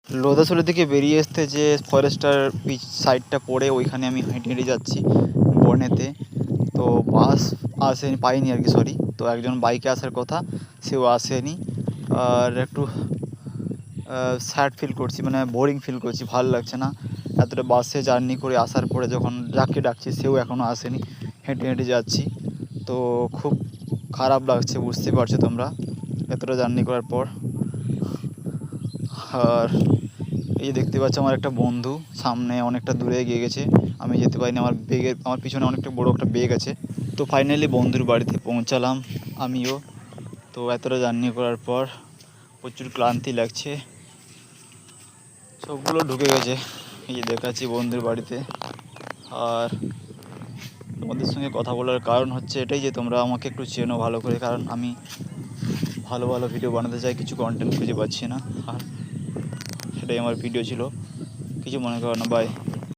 লোধাশুলি থেকে বেরিয়ে আসতে যে ফরেস্টার পিচ সাইডটা পড়ে ওইখানে আমি হেঁটে হেঁটে যাচ্ছি বনেতে। তো বাস আসেনি, পাইনি আর কি, সরি। তো একজন বাইকে আসার কথা, সেও আসেনি। আর একটু স্যাড ফিল করছি, মানে বোরিং ফিল করছি, ভালো লাগছে না। এতটা বাসে জার্নি করে আসার পরে যখন যাকে ডাকছি সেও এখনও আসেনি, হেঁটে হেঁটে যাচ্ছি। তো খুব খারাপ লাগছে, বুঝতে পারছো তোমরা, এতটা জার্নি করার পর। আর এই যে দেখতে পাচ্ছ আমার একটা বন্ধু সামনে অনেকটা দূরে এগিয়ে গেছে, আমি যেতে পারিনি। আমার পিছনে অনেকটা বড় একটা বেগ আছে। তো ফাইনালি বন্ধুর বাড়িতে পৌঁছালাম আমিও। তো এতটা জার্নি করার পর প্রচুর ক্লান্তি লাগছে, সবগুলো ঢুকে গেছে। এই যে দেখাচ্ছি বন্ধুর বাড়িতে। আর তোমাদের সঙ্গে কথা বলার কারণ হচ্ছে এটাই যে তোমরা আমাকে একটু চেনো ভালো করে, কারণ আমি ভালো ভালো ভিডিও বানাতে চাই, কিছু কন্টেন্ট খুঁজে পাচ্ছি না। আর সেটাই আমার ভিডিও ছিল, কিছু মনে করো না, বাই।